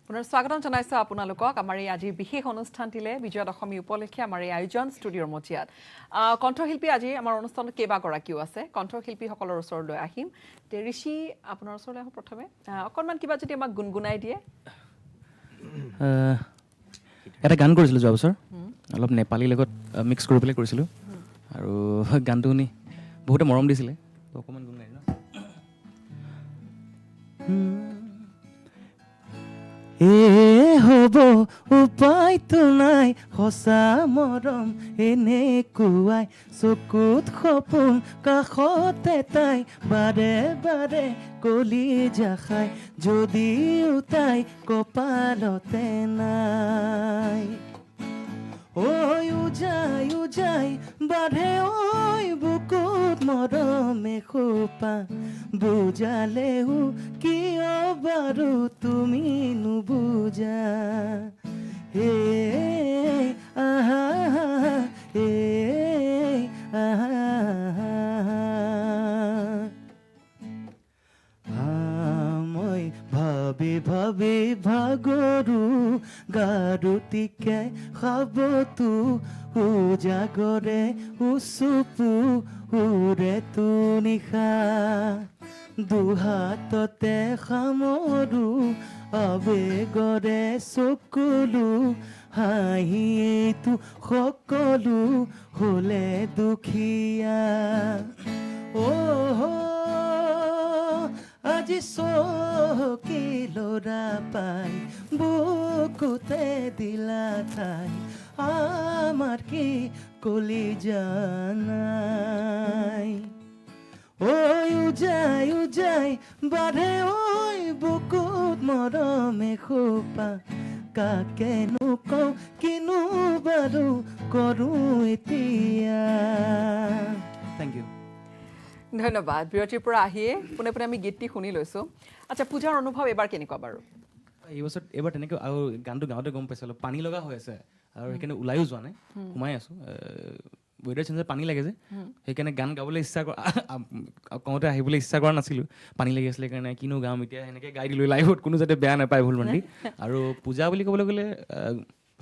পুনৰ স্বাগতম জনাইছো আপোনালোকক আমাৰ এই আজি বিশেষ অনুষ্ঠানটিলে বিজয় দশমী উপলক্ষে আমাৰ এই আয়োজন ষ্টুডিঅ'ৰ মজিয়াত কণ্ঠশিল্পী আজি আমাৰ অনুষ্ঠানত কেইবাগৰাকীও আছে কণ্ঠশিল্পীসকলৰ ওচৰলৈ আহিম ঋষি আপোনাৰ ওচৰলৈ আহোঁ প্ৰথমে অকণমান কিবা যদি আমাক গুণগুণাই দিয়ে এটা গান কৰিছিলোঁ যোৱা বছৰ অলপ নেপালীৰ লগত মিক্স কৰি পেলাই কৰিছিলোঁ আৰু গানটো শুনি বহুতে মৰম দিছিলে অকণমান গুণগাই ন হ'ব উপায়তো নাই সঁচা মৰম এনেকুৱাই চকুত সপোন কাষতে তাই বাৰে বাৰে কলিজা খাই যদিও তাই কপালতে নাই ঐ উজাই বাঢ়ে ঐ বুকুত মৰমে খোপা বুজালেও কিয় বাৰু তুমি নুবুজা হে আহা হে মই ভাবি ভাবি ভাগৰু গাৰুটিকে খাবতো উজাগৰে উচুপু উৰে তো নিশা দুহাততে সামৰো আবেগৰে চকুলো হাঁহিয়েইতো সকলো হ'লে দুখীয়া আজি চকী ল'ৰা পাই বুকুতে দিলা ঠাই আমাৰ কি কলিজা নাই ঐ উজাই বাঢ়ে ঐ বুকুত মৰমে খোপা কাকেনো কওঁ কিনো বাৰু কৰোঁ এতিয়া থেংক ইউ ধন্যবাদ বিৰতিৰ পৰা আহিয়ে পোনে পোনে আমি গীতটি শুনি লৈছোঁ আচ্ছা পূজাৰ অনুভৱ এবাৰ কেনেকুৱা বাৰু এইবাৰ তেনেকৈ আৰু গানটো গাওঁতে গম পাইছোঁ অলপ পানী লগা হৈ আছে আৰু সেইকাৰণে ওলাইও যোৱা নাই সোমাই আছোঁ ৱেডাৰ চেঞ্জত পানী লাগে যে সেইকাৰণে গান গাবলৈ ইচ্ছা কওঁতে আহিবলৈ ইচ্ছা কৰা নাছিলোঁ পানী লাগি আছিলে সেইকাৰণে কিনো গাম এতিয়া সেনেকৈ গাই দিলোঁ লাইভত কোনো যাতে বেয়া নাপায় ভুল ভণ্টি আৰু পূজা বুলি ক'বলৈ গ'লে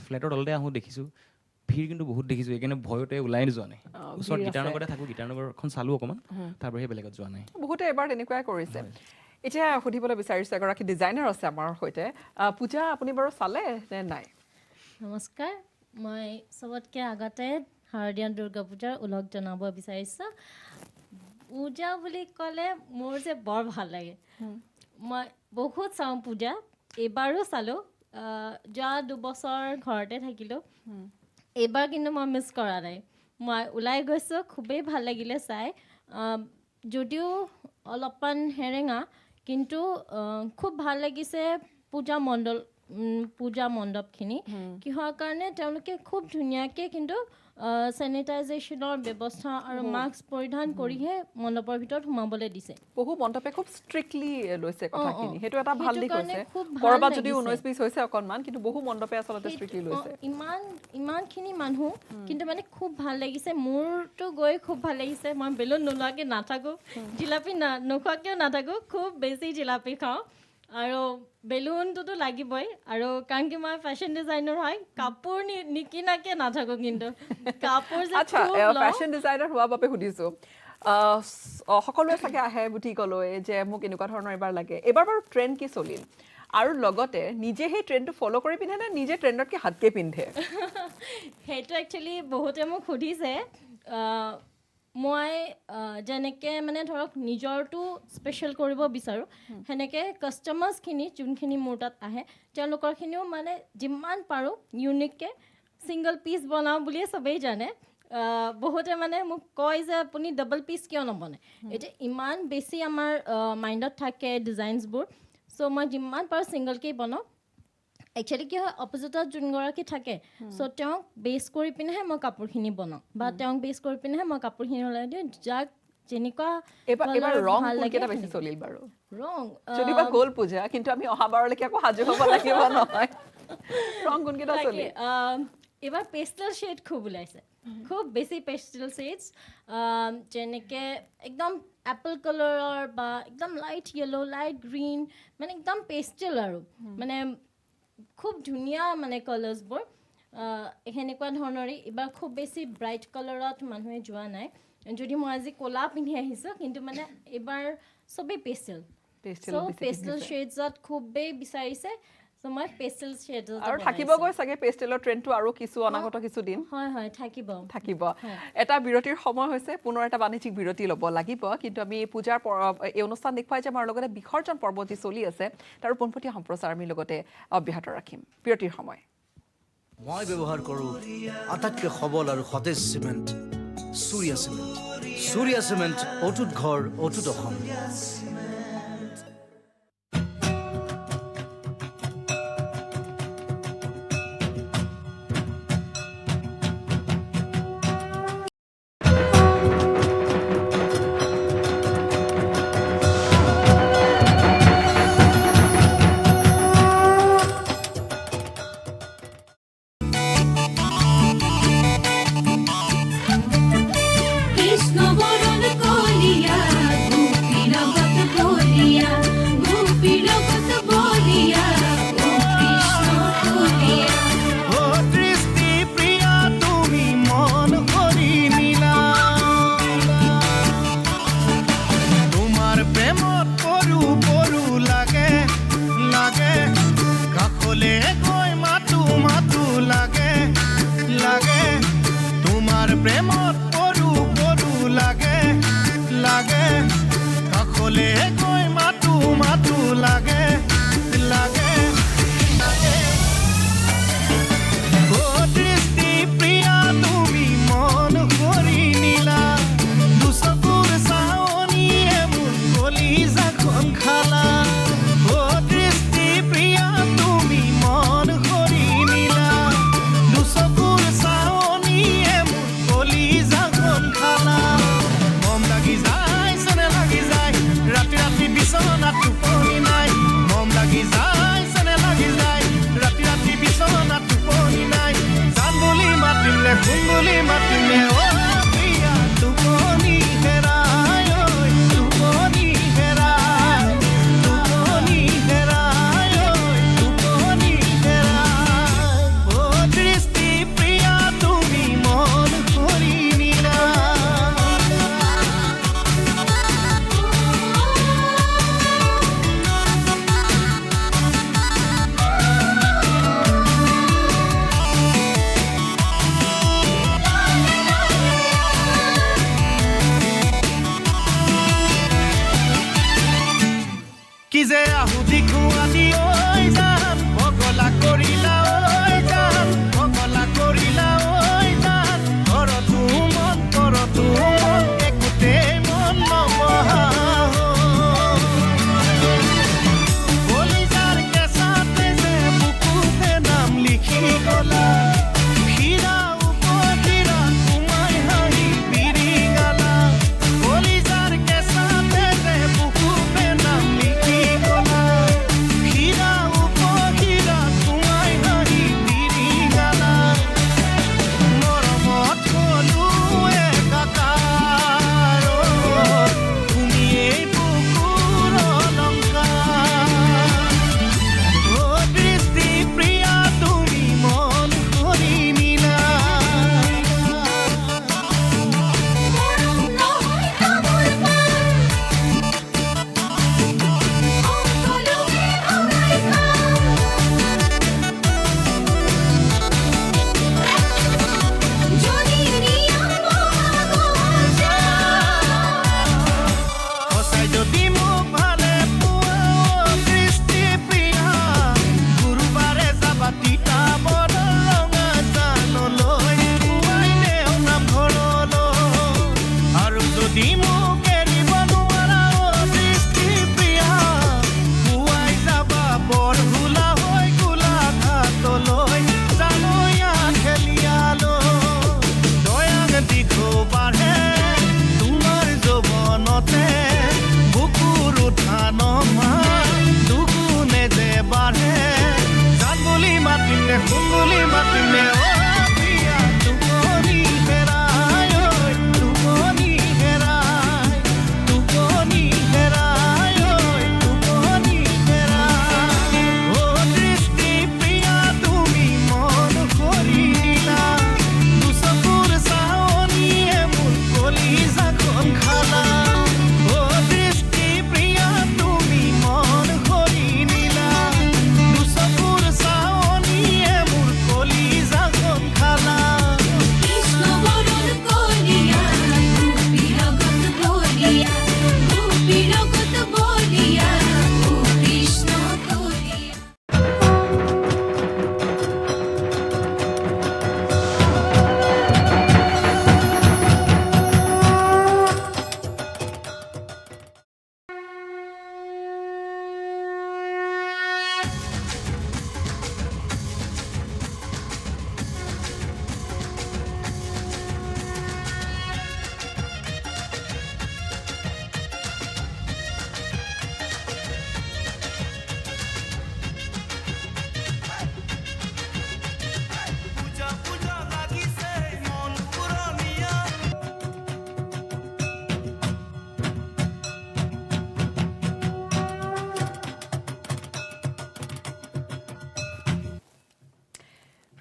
ফ্লেটৰ তলতে আহোঁ দেখিছোঁ ভিৰ কিন্তু বহুত দেখিছোঁ সেইকাৰণে ভয়তে ওলাই যোৱা নাই ওচৰত গীটাৰনগৰতে থাকোঁ গীটাৰনগৰখন চালোঁ অকণমান তাৰ বাহিৰে বেলেগত যোৱা নাই বহুতে এবাৰ তেনেকুৱাই কৰিছে এতিয়া সুধিবলৈ বিচাৰিছোঁ এগৰাকী ডিজাইনাৰ আছে আমাৰ সৈতে পূজা আপুনি বাৰু চালে নে নাই নমস্কাৰ মই চবতকৈ আগতে শাৰদীয় দুৰ্গা পূজাৰ ওলগ জনাব বিচাৰিছোঁ পূজা বুলি ক'লে মোৰ যে বৰ ভাল লাগে মই বহুত চাওঁ পূজা এইবাৰো চালোঁ যোৱা দুবছৰ ঘৰতে থাকিলোঁ এইবাৰ কিন্তু মই মিছ কৰা নাই মই ওলাই গৈছোঁ খুবেই ভাল লাগিলে চাই যদিও অলপমান হেৰেঙা কিন্তু খুব ভাল লাগিছে পূজা মণ্ডপখিনি কিহৰ কাৰণে তেওঁলোকে খুব ধুনীয়াকৈ কিন্তু চেনিটাইজেশ্যনৰ ব্যৱস্থা আৰু মাস্ক পৰিধান কৰিহে মণ্ডপৰ ভিতৰত সোমাবলৈ দিছে বহু মণ্ডপে খুব ষ্ট্ৰিক্টলি লৈছে কথাখিনি সেইটো এটা ভাল দিশ হৈছে কৰবাত যদি 19-20 হৈছে অকণমান কিন্তু বহু মণ্ডপে আচলতে ষ্ট্ৰিক্টলি লৈছে ইমানখিনি মানুহ কিন্তু মানে খুব ভাল লাগিছে মোৰতো গৈ খুব ভাল লাগিছে মই বেলুন নোলোৱাকৈ নাথাকোঁ জিলাপি নোখোৱাকৈও নাথাকোঁ খুব বেছি জিলাপি খাওঁ আৰু বেলুনটোতো লাগিবই আৰু কাৰণ কি মই ফেশ্বন ডিজাইনাৰ হয় কাপোৰ নিকিনাকৈ নাথাকোঁ কিন্তু কাপোৰ আচ্ছা ফেশ্বন ডিজাইনাৰ হোৱাৰ বাবে সুধিছোঁ সকলোৱে চাগে আহে বুটিকলৈ যে মোক এনেকুৱা ধৰণৰ এবাৰ লাগে এইবাৰ বাৰু ট্ৰেণ্ড কি চলিল আৰু লগতে নিজে সেই ট্ৰেণ্ডটো ফ'ল' কৰি পিন্ধে নে নিজে ট্ৰেণ্ডতকৈ হাতকৈ পিন্ধে সেইটো একচুৱেলি বহুতে মোক সুধিছে মই যেনেকৈ মানে ধৰক নিজৰটো স্পেচিয়েল কৰিব বিচাৰোঁ সেনেকৈ কাষ্টমাৰ্ছখিনি যোনখিনি মোৰ তাত আহে তেওঁলোকৰখিনিও মানে যিমান পাৰোঁ ইউনিককৈ ছিংগল পিচ বনাওঁ বুলিয়ে চবেই জানে বহুতে মানে মোক কয় যে আপুনি ডাবল পিচ কিয় নবনায় এতিয়া ইমান বেছি আমাৰ মাইণ্ডত থাকে ডিজাইনছবোৰ চ' মই যিমান পাৰোঁ ছিংগলকেই বনাওঁ একচুৱেলি কি হয় অপজিটত যোনগৰাকী থাকে চ' তেওঁক বেছ কৰি পিনেহে মই কাপোৰখিনি বনাওঁ বা তেওঁক বেছ কৰি পিনেহে মই কাপোৰখিনি ওলাই দিওঁ যাক যেনেকুৱা ৰং কোনকেইটা বেছি চলিল বাৰু ৰং যদিবা গ'ল পূজা কিন্তু আমি অহাবাৰলৈকে আকৌ সাজু হ'ব লাগিব নহয় ৰং কোনকেইটা চলিল এবাৰ পেষ্টেল শ্বেড খুব ওলাইছে খুব বেছি পেষ্টেল শ্বেডছ যেনেকৈ একদম এপল কালাৰৰ বা একদম লাইট য়েলো লাইট গ্ৰীণ মানে একদম পেষ্টেল আৰু মানে খুব ধুনীয়া মানে কালাৰ্ছবোৰ সেনেকুৱা ধৰণৰে এইবাৰ খুব বেছি ব্ৰাইট কালাৰত মানুহে যোৱা নাই যদি মই আজি ক'লা পিন্ধি আহিছোঁ কিন্তু মানে এইবাৰ চবেই পেষ্টেল চ' পেষ্টেল শ্বেডছত খুবেই বিচাৰিছে চ' মই পেষ্টেল শ্বেডছত আৰু থাকিবগৈ চাগে পেষ্টেলৰ ট্ৰেণ্ডটো আৰু কিছু অনাগত কিছু দিন হয় থাকিব এটা বিৰতিৰ সময় হৈছে পুনৰ এটা বাণিজ্যিক বিৰতি ল'ব লাগিব কিন্তু আমি পূজাৰ এই অনুষ্ঠান দেখুৱাই যে আমাৰ লগতে বিসৰ্জন পৰ্ব যি চলি আছে তাৰ পোনপটীয়া সম্প্ৰচাৰ আমি লগতে অব্যাহত ৰাখিম বিৰতিৰ সময় মই ব্যৱহাৰ কৰোঁ আটাইতকৈ সবল আৰু সতেজ চিমেণ্ট চুৰিয়া চিমেণ্ট অটুট ঘৰ অটুট অসম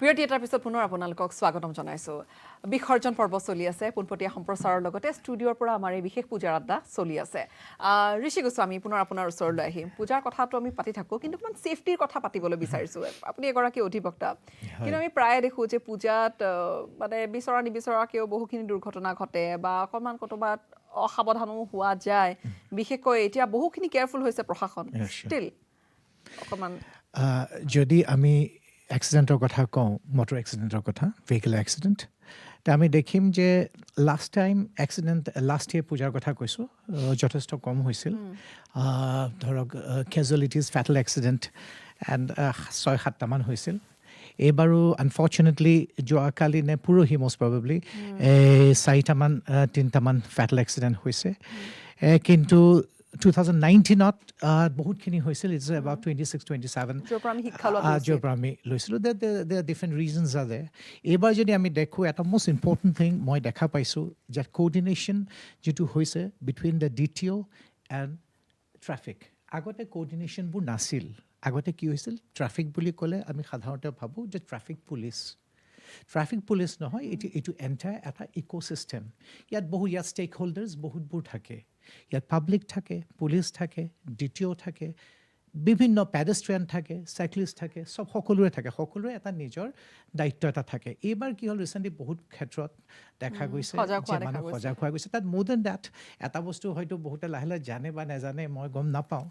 বিৰতি এটাৰ পিছত পুনৰ আপোনালোকক স্বাগতম জনাইছো বিসৰ্জন পৰ্ব চলি আছে পোনপটীয়া সম্প্ৰচাৰৰ লগতে ষ্টুডিঅ'ৰ পৰা আমাৰ এই বিশেষ পূজাৰ আড্ডা চলি আছে ঋষি গোস্বামী পুনৰ আপোনাৰ ওচৰলৈ আহিম পূজাৰ কথাটো আমি পাতি থাকো কিন্তু অকমান সেফটিৰ কথা পাতিবলৈ বিচাৰিছো আপুনি এগৰাকী অধিবক্তা কিন্তু আমি প্ৰায় দেখো যে পূজাত মানে বিচৰা নিবিচৰাকেও বহুখিনি দুৰ্ঘটনা ঘটে বা অকমান কতবাত অসাৱধানো হোৱা যায় বিশেষকৈ এতিয়া বহুখিনি কেয়াৰফুল হৈছে প্ৰশাসন ষ্টিল অকমান যদি আমি এক্সিডেণ্টৰ কথা কওঁ মটৰ এক্সিডেণ্টৰ কথা ভেহিকেল এক্সিডেণ্ট তে আমি দেখিম যে লাষ্ট ইয়েৰ পূজাৰ কথা কৈছোঁ যথেষ্ট কম হৈছিল ধৰক কেজুৱেলিটিজ ফেটেল এক্সিডেণ্ট এণ্ড 6-7টামান হৈছিল এইবাৰো আনফৰ্চুনেটলি যোৱাকালি নে পৰহি মষ্ট প্ৰবেবলি 3টামান ফেটেল এক্সিডেণ্ট হৈছে কিন্তু 2019ত বহুতখিনি হৈছিল ইটছ এবাউট 26-27 য'ৰ পৰা আমি লৈছিলোঁ দে ডিফাৰেণ্ট ৰিজনছ আৰ দে এইবাৰ যদি আমি দেখোঁ এটা মষ্ট ইম্পৰ্টেণ্ট থিং মই দেখা পাইছোঁ যে কোঅৰ্ডিনেশ্যন যিটো হৈছে between the DTO and traffic আগতে কোঅৰ্ডিনেশ্যনবোৰ নাছিল আগতে কি হৈছিল ট্ৰেফিক বুলি ক'লে আমি সাধাৰণতে ভাবোঁ যে ট্ৰেফিক পুলিচ নহয় এইটো এণ্টায়াৰ এটা ইক'চিষ্টেম ইয়াত ষ্টেক হোল্ডাৰ্ছ বহুতবোৰ থাকে ইয়াত পাব্লিক থাকে পুলিচ থাকে DTO থাকে বিভিন্ন পেডেষ্ট্ৰিয়ান থাকে চাইক্লিষ্ট থাকে সকলোৰে এটা নিজৰ দায়িত্ব এটা থাকে এইবাৰ কি হ'ল ৰিচেণ্টলি বহুত ক্ষেত্ৰত দেখা গৈছে যে মানুহ সজাগ হোৱা গৈছে তাত মোৰ দেন ডেট এটা বস্তু হয়তো বহুতে লাহে লাহে জানে বা নাজানে মই গম নাপাওঁ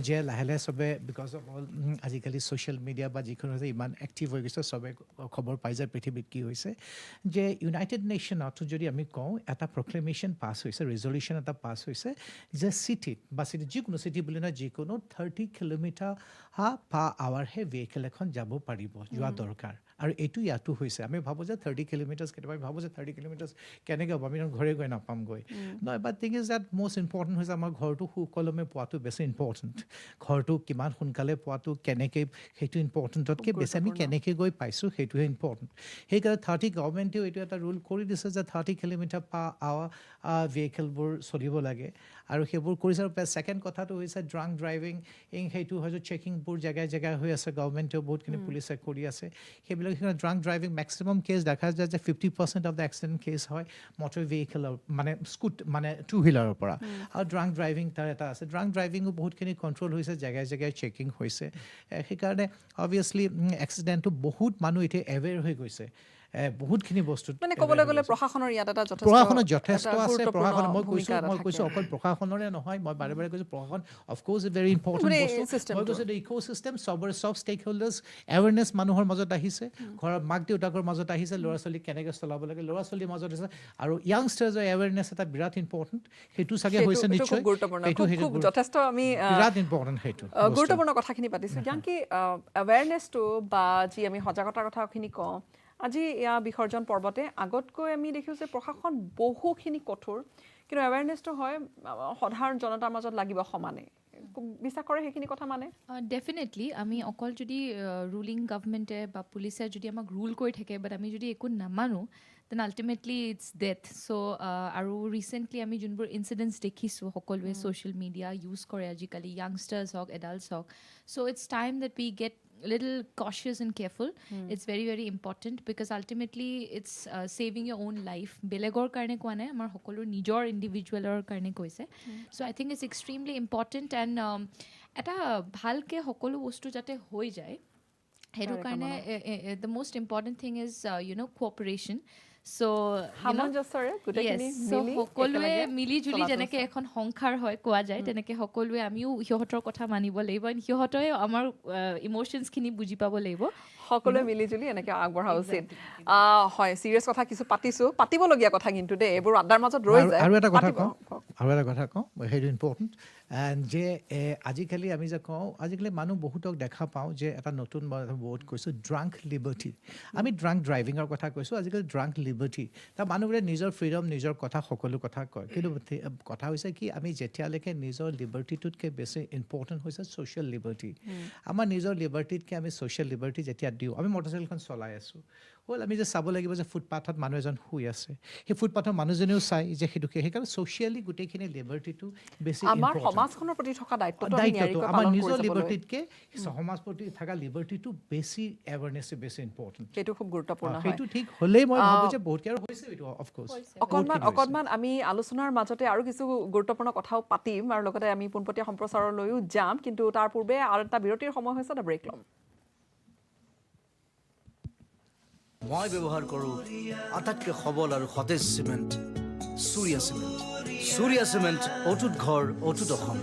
যে লাহে লাহে চবে বিকজ অফ অল আজিকালি ছ'চিয়েল মিডিয়া বা যিকোনো হৈছে ইমান এক্টিভ হৈ গৈছে চবে খবৰ পাই যায় পৃথিৱীত কি হৈছে যে ইউনাইটেড নেশ্যনত যদি আমি কওঁ এটা প্ৰক্লেমেশ্যন পাছ হৈছে ৰিজলিউশ্যন এটা পাছ হৈছে যে চিটিত যিকোনো চিটি বুলি নহয় যিকোনো 30 কিলোমিটাৰ পাৰ আৱাৰহে ভেহিকেল এখন যাব পাৰিব যোৱা দৰকাৰ আৰু এইটো ইয়াতো হৈছে আমি ভাবোঁ যে 30 কিলোমিটাৰ্ছ কেতিয়াবা আমি ভাবোঁ যে 30 কিলোমিটাৰ্ছ কেনেকৈ হ'ব আমি ঘৰে গৈ নাপামগৈ নহয় but thing is that most important হৈছে আমাৰ ঘৰটো সুকলমে পোৱাটো বেছি ইম্পৰ্টেণ্ট ঘৰটো কিমান সোনকালে পোৱাটো কেনেকৈ সেইটো ইম্পৰ্টেণ্টতকৈ বেছি আমি কেনেকৈ গৈ পাইছোঁ সেইটোহে ইম্পৰ্টেণ্ট সেইকাৰণে গভৰ্ণমেণ্টেও এইটো এটা ৰুল কৰি দিছে যে 30 কিলোমিটাৰ পাৰ আৱাৰ ভেহিকেলবোৰ চলিব লাগে আৰু সেইবোৰ কৰিছে আৰু ছেকেণ্ড কথাটো হৈছে ড্ৰাংক ড্ৰাইভিং সেইটো হয়তো চেকিংবোৰ জেগাই হৈ আছে গভৰ্ণমেণ্টেও বহুতখিনি পুলিচে কৰি আছে সেইবিলাক ড্ৰাংক ড্ৰাইভিং মেক্সিমাম কেছ দেখা যায় যে 50% অফ দ্য এক্সিডেণ্ট কেছ হয় মটৰ ভেহিকেলৰ মানে টু হুইলাৰৰ পৰা আৰু ড্ৰাংক ড্ৰাইভিং তাৰ এটা আছে ড্ৰাংক ড্ৰাইভিঙো বহুতখিনি কণ্ট্ৰল হৈছে জেগাই চেকিং হৈছে সেইকাৰণে অবভিয়াছলি এক্সিডেণ্টটো বহুত মানুহ এতিয়া এৱেৰ হৈ গৈছে বহুতখিনি বস্তু মানে ক'বলৈ গ'লে প্ৰশাসনৰ ইয়াত এটা যথেষ্ট আছে মই কৈছোঁ অকল প্ৰশাসনৰে নহয় মই বাৰে কৈছোঁ প্ৰশাসন অফক'ৰ্ছ এ ভেৰি ইম্পৰ্টেণ্ট বস্তু মই কৈছোঁ ইক'চিষ্টেম চব ষ্টেক হোল্ডাৰ্ছ এৱেৰনেছ মানুহৰ মাজত আহিছে ঘৰৰ মাক দেউতাকৰ মাজত আহিছে ল'ৰা ছোৱালীক কেনেকৈ চলাব লাগে ল'ৰা ছোৱালীৰ মাজত আছে আৰু য়াংষ্টাৰ্ছৰ এৱেৰনেছ এটা বিৰাট ইম্পৰ্টেণ্ট সেইটো চাগে হৈছে নিশ্চয় যথেষ্ট আমি বিৰাট ইম্পৰ্টেণ্ট সেইটো গুৰুত্বপূৰ্ণ কথাখিনি পাতিছোঁ কি এৱেৰনেছটো বা যি আমি সজাগতাৰ কথাখিনি কওঁ আজি এয়া বিসৰ্জন পৰ্বতে আগতকৈ আমি দেখিছোঁ যে প্ৰশাসন বহুখিনি কঠোৰ কিন্তু এৱেৰনেছটো হয় সাধাৰণ জনতাৰ মাজত লাগিব সমানে বিশ্বাস কৰে সেইখিনি কথা মানে ডেফিনেটলি আমি অকল যদি ৰুলিং গভৰ্ণমেণ্টে বা পুলিচে যদি আমাক ৰুল কৰি থাকে বাট আমি যদি একো নামানো দেন আল্টিমেটলি ইটছ ডেথ চ' আৰু ৰিচেণ্টলি আমি যোনবোৰ ইনচিডেণ্টছ দেখিছোঁ সকলোৱে ছ'চিয়েল মিডিয়া ইউজ কৰে আজিকালি য়াংষ্টাৰ্ছ হওক এডাল্টছ হওক so' it's time that we get little cautious and careful. It's very, very important because ultimately it's saving your own life. Belegor karne koane amar hokolor nijor individualor karne koise. So I think it's extremely important and eta bhalke hokolo bostu jate hoi jay. Heru karne the most important thing is cooperation. So সকলোৱে মিলি জুলি যেনেকে এখন সংসাৰ হয় কোৱা যায় তেনেকে সকলোৱে আমিও সিহঁতৰ কথা মানিব লাগিব সিহঁতে আমাৰ ইম'শ্যনছখিনি বুজি পাব লাগিব সকলোৱে মিলি জুলি এনেকৈ আগবঢ়া উচিত হয় চিৰিয়াছ কথা কিছু পাতিবলগীয়া কথা কিন্তু দেই এইবোৰ আড্ডাৰ মাজত ৰৈ যায় আৰু এটা কথা কওঁ সেইটো ইম্পৰ্টেণ্ট যে আজিকালি আমি যে কওঁ আজিকালি মানুহ বহুতক দেখা পাওঁ যে এটা নতুন ৱৰ্ড কৈছোঁ ড্ৰাংক লিবাৰ্টি আমি ড্ৰাংক ড্ৰাইভিঙৰ কথা কৈছোঁ আজিকালি ড্ৰাংক লিবাৰ্টি তাৰ মানুহবোৰে নিজৰ ফ্ৰীডম নিজৰ কথা সকলো কথা কয় কিন্তু কথা হৈছে কি আমি যেতিয়ালৈকে নিজৰ লিবাৰ্টিটোতকৈ বেছি ইম্পৰ্টেণ্ট হৈছে ছ'চিয়েল লিবাৰ্টি আমাৰ নিজৰ লিবাৰ্টিতকৈ আমি ছ'চিয়েল লিবাৰ্টি যেতিয়া দিওঁ আমি মটৰচাইকেলখন চলাই আছোঁ হ'ল আমি যে চাব লাগিব যে ফুটপাথত মানুহ এজন শুই আছে সেই ফুটপাথৰ মানুহজনেও চাই যে সেইটোকে সেইকাৰণে ছ'চিয়েলি গোটেইখিনি লিবাৰ্টিটো বেছি আমাৰ ইম্পৰ্টেণ্ট সমাজখনৰ প্ৰতি থকা দায়িত্বটো আমি দায়িত্বটো নিয়াৰিকৈ আমাৰ পালন নিজৰ কৰি যাবলৈ লিবাৰ্টিতকৈ সমাজ প্ৰতি থকা লিবাৰ্টিটো বেছি এৱাৰনেছ বেছি ইম্পৰ্টেণ্ট সেইটো খুব গুৰুত্বপূৰ্ণ হয় সেইটো ঠিক হ'লেই মই ভাবোঁ যে বহুতকে আৰু হৈছে এইটো অফক'ৰ্ছ অকণমান আমি আলোচনাৰ মাজতে আৰু কিছু গুৰুত্বপূৰ্ণ কথাও পাতিম আৰু লগতে আমি পোনপটীয়া সম্প্ৰচাৰলৈও যাম কিন্তু তাৰ পূৰ্বে আৰু এটা বিৰতিৰ সময় হৈছে এটা ব্ৰেক ল'ম মই ব্যৱহাৰ কৰোঁ আটাইতকৈ সবল আৰু সতেজ cement Surya cement Surya cement অটুট ঘৰ অটুট Assam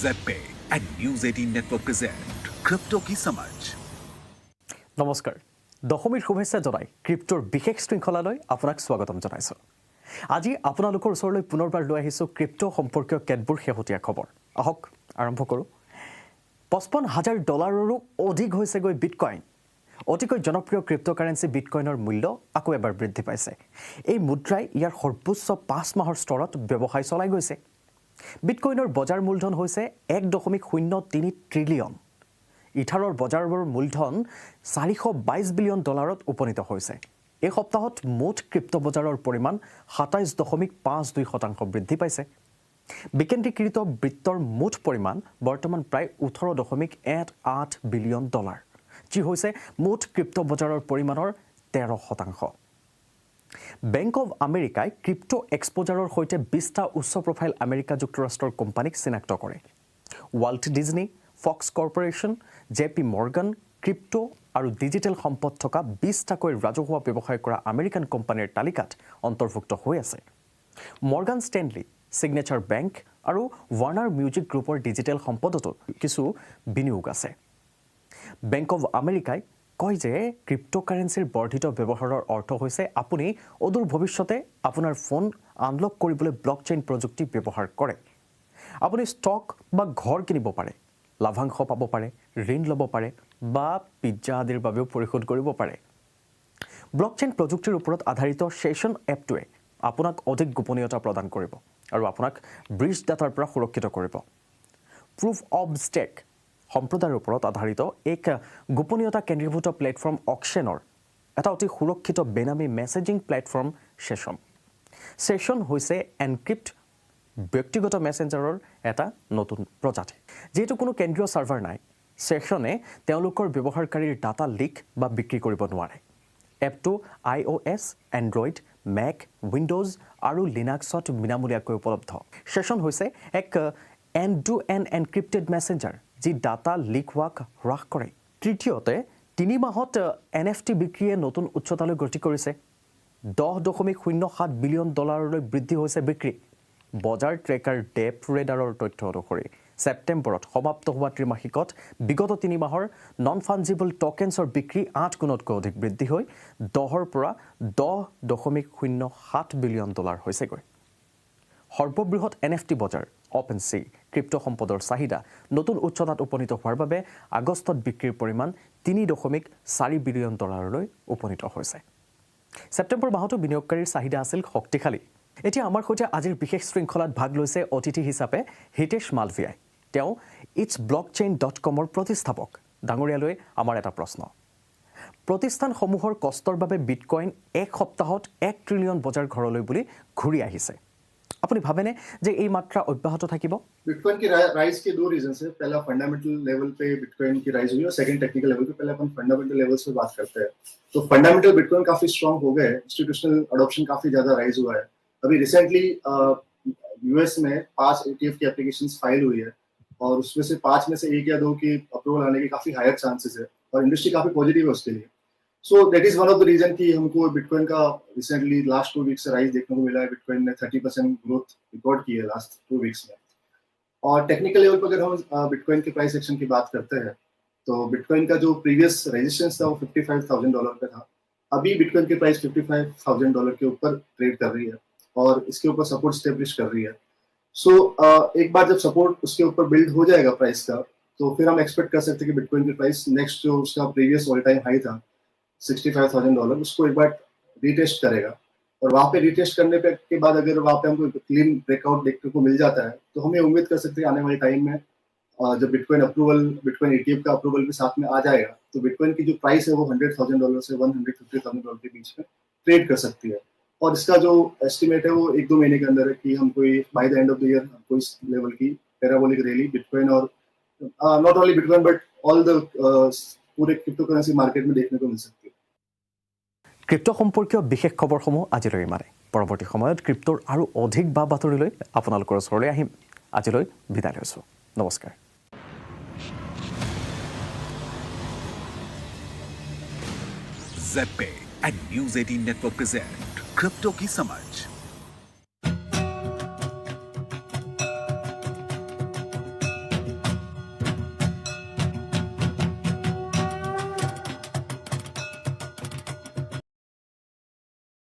ZPay and News 18 Network present Crypto Ki Samajh। নমস্কাৰ দশমীৰ শুভেচ্ছা জনাই ক্ৰিপ্টোৰ বিশেষ শৃংখলালৈ আপোনাক স্বাগতম জনাইছোঁ আজি আপোনালোকৰ ওচৰলৈ পুনৰবাৰ লৈ আহিছোঁ ক্ৰিপ্টো সম্পৰ্কীয় কেতবোৰ শেহতীয়া খবৰ আহক আৰম্ভ কৰোঁ $55,000 অধিক হৈছেগৈ বিটকইন অতিকৈ জনপ্ৰিয় ক্ৰিপ্টোকাৰেঞ্চি বিটকইনৰ মূল্য আকৌ এবাৰ বৃদ্ধি পাইছে এই মুদ্ৰাই ইয়াৰ সৰ্বোচ্চ 5 মাহৰ স্তৰত ব্যৱসায় চলাই গৈছে বিটকইনৰ বজাৰ মূলধন হৈছে 1.03 ট্ৰিলিয়ন ইথাৰৰ বজাৰৰ মূলধন $422 বিলিয়ন উপনীত হৈছে এই সপ্তাহত মুঠ ক্ৰিপ্টো বজাৰৰ পৰিমাণ 27.52% বৃদ্ধি পাইছে বিকেন্দ্ৰীকৃত বিত্তৰ মুঠ পৰিমাণ বৰ্তমান প্ৰায় $18.18 বিলিয়ন যি হৈছে মুঠ ক্ৰিপ্টো বজাৰৰ পৰিমাণৰ 13%। বেংক অৱ আমেৰিকাই ক্ৰিপ্টো এক্সপ'জাৰৰ সৈতে 20টা উচ্চ প্ৰফাইল আমেৰিকা যুক্তৰাষ্ট্ৰৰ কোম্পানীক চিনাক্ত কৰে Walt Disney Fox corporation JP Morgan crypto আৰু ডিজিটেল সম্পদ থকা 20টাকৈ ৰাজহুৱা ব্যৱসায় কৰা আমেৰিকান কোম্পানীৰ তালিকাত অন্তৰ্ভুক্ত হৈ আছে মৰ্গান ষ্টেনলি সিগনেচাৰ বেংক আৰু ৱাৰ্নাৰ মিউজিক গ্ৰুপৰ ডিজিটেল সম্পদতো কিছু বিনিয়োগ আছে বেংক অৱ আমেৰিকাই কয় যে ক্ৰিপ্টোকাৰেঞ্চিৰ বৰ্ধিত ব্যৱহাৰৰ অৰ্থ হৈছে আপুনি অদূৰ ভৱিষ্যতে আপোনাৰ ফোন আনলক কৰিবলৈ ব্লকচেইন প্ৰযুক্তি ব্যৱহাৰ কৰে আপুনি ষ্টক বা ঘৰ কিনিব পাৰে লাভাংশ পাব পাৰে ঋণ ল'ব পাৰে বা পিজ্জা আদিৰ বাবেও পৰিশোধ কৰিব পাৰে ব্লকচেইন প্ৰযুক্তিৰ ওপৰত আধাৰিত সেশন এপটোৱে আপোনাক অধিক গোপনীয়তা প্ৰদান কৰিব আৰু আপোনাক ব্ৰিজ ডাটাৰ পৰা সুৰক্ষিত কৰিব প্ৰুফ অফ ষ্টেক সম্প্ৰদায়ৰ ওপৰত আধাৰিত এক গোপনীয়তা কেন্দ্ৰীভূত প্লেটফৰ্ম অকশ্যনৰ এটা অতি সুৰক্ষিত বেনামী মেছেজিং প্লেটফৰ্ম সেশন হৈছে এনক্ৰিপ্ট ব্যক্তিগত মেছেঞ্জাৰৰ এটা নতুন প্ৰজাতি যেহেতু কোনো কেন্দ্ৰীয় চাৰ্ভাৰ নাই সেশনে তেওঁলোকৰ ব্যৱহাৰকাৰীৰ ডাটা লিক বা বিক্ৰী কৰিব নোৱাৰে এপটো iOS, Android, Mac, Windows আৰু লিনাক্সত বিনামূলীয়াকৈ উপলব্ধ সেশন হৈছে এক end-to-end encrypted messenger যি ডাটা লিক হোৱাক হ্ৰাস কৰে তৃতীয়তে 3 মাহত NFT বিক্ৰীয়ে নতুন উচ্চতালৈ গতি কৰিছে $10.07 বিলিয়ন বৃদ্ধি হৈছে বিক্ৰী বজাৰ ট্ৰেকাৰ ডেপ ৰেডাৰৰ তথ্য অনুসৰি ছেপ্টেম্বৰত সমাপ্ত হোৱা ত্ৰিমাসিকত বিগত 3 মাহৰ নন ফাঞ্জিবল টকেন্সৰ বিক্ৰী 8 গুণতকৈ অধিক বৃদ্ধি হৈ 10ৰ পৰা $10.07 বিলিয়ন হৈছেগৈ সৰ্ববৃহৎ NFT বজাৰ OpenSea ক্ৰিপ্টো সম্পদৰ চাহিদা নতুন উচ্চতাত উপনীত হোৱাৰ বাবে আগষ্টত বিক্ৰীৰ পৰিমাণ $3.4 বিলিয়ন উপনীত হৈছে ছেপ্টেম্বৰ মাহতো বিনিয়োগকাৰীৰ চাহিদা আছিল শক্তিশালী এতিয়া আমাৰ সৈতে আজিৰ বিশেষ শৃংখলাত ভাগ লৈছে অতিথি হিচাপে হিতেশ মালভিয়াই তেওঁ itsblockchain.com-ৰ প্ৰতিষ্ঠাপক ডাঙৰীয়ালৈ আমাৰ এটা প্ৰশ্ন প্ৰতিষ্ঠানসমূহৰ কষ্টৰ বাবে বিটকইন এক সপ্তাহত 1 ট্ৰিলিয়ন বজাৰ ঘৰলৈ বুলি ঘূৰি আহিছে আপুনি ভাবেনে যে এই মাত্ৰা অব্যাহত থাকিব बिटकॉइन की राइज के दो रीजन है पहला फंडामेंटल लेवल पे बिटकॉइन की राइज हुई और सेकंड टेक्निकल लेवल पे पहले अपन फंडामेंटल लेवल्स पे बात करते हैं तो फंडामेंटल बिटकॉइन काफी स्ट्रांग हो गए इंस्टीट्यूशनल अडॉप्शन काफी ज्यादा राइज हुआ है अभी रिसेंटली यूएस में 5 ETF की एप्लीकेशंस फाइल हुई है और उसमें से 5 में से 1 या 2 की अप्रूवल आने के काफी हायर चांसेस है और इंडस्ट्री काफी पॉजिटिव है उसके लिए so that is one of the reason कि हमको बिटकॉइन का रिसेंटली लास्ट 2 वीक्स से राइज देखने को मिला है बिटकॉइन ने 30% ग्रोथ रिकॉर्ड की है लास्ट 2 वीक्स में और टेक्निकल लेवल पर अगर हम बिटकॉइन के प्राइस एक्शन की बात करते हैं तो बिटकॉइन का जो प्रीवियस रेजिस्टेंस था वो $55,000 पे था अभी बिटकॉइन की प्राइस $55,000 के ऊपर ट्रेड कर रही है और इसके ऊपर सपोर्ट स्टेब्लिश कर रही है सो एक बार जब सपोर्ट उसके ऊपर बिल्ड हो जाएगा प्राइस का तो फिर हम एक्सपेक्ट कर सकते हैं कि बिटकॉइन की प्राइस नेक्स्ट जो उसका प्रीवियस ऑल टाइम हाई था $65,000 उसको एक बार रीटेस्ट करेगा और वहाँ पे रिटेस्ट करने पे के बाद अगर वहाँ पे हमको क्लीन ब्रेकआउट देखने को मिल जाता है तो हमें उम्मीद कर सकते हैं आने वाले टाइम में जब बिटकॉइन ETF का अप्रूवल भी साथ में आ जाएगा तो बिटकॉइन की जो प्राइस है वो $100,000 से $150,000 के बीच में ट्रेड कर सकती है। और इसका जो एस्टिमेट है वो 1-2 महीने के अंदर है कि हम कोई by the end of the year हमको इस लेवल की पैराबोलिक रैली बिटकॉइन और not only bitcoin but all the पूरे क्रिप्टोकरेंसी मार्केट में देखने को मिल सकती है। ক্ৰিপ্টো সম্পৰ্কীয় বিশেষ খবৰসমূহ আজিলৈ ইমানে। পৰৱৰ্তী সময়ত ক্ৰিপ্টোৰ আৰু অধিক বা বাতৰিলৈ আপোনালোকৰ ওচৰলৈ আহিম। আজিলৈ বিদায় লৈছোঁ। নমস্কাৰ। ZPay and News 18 Network present Crypto की समझ।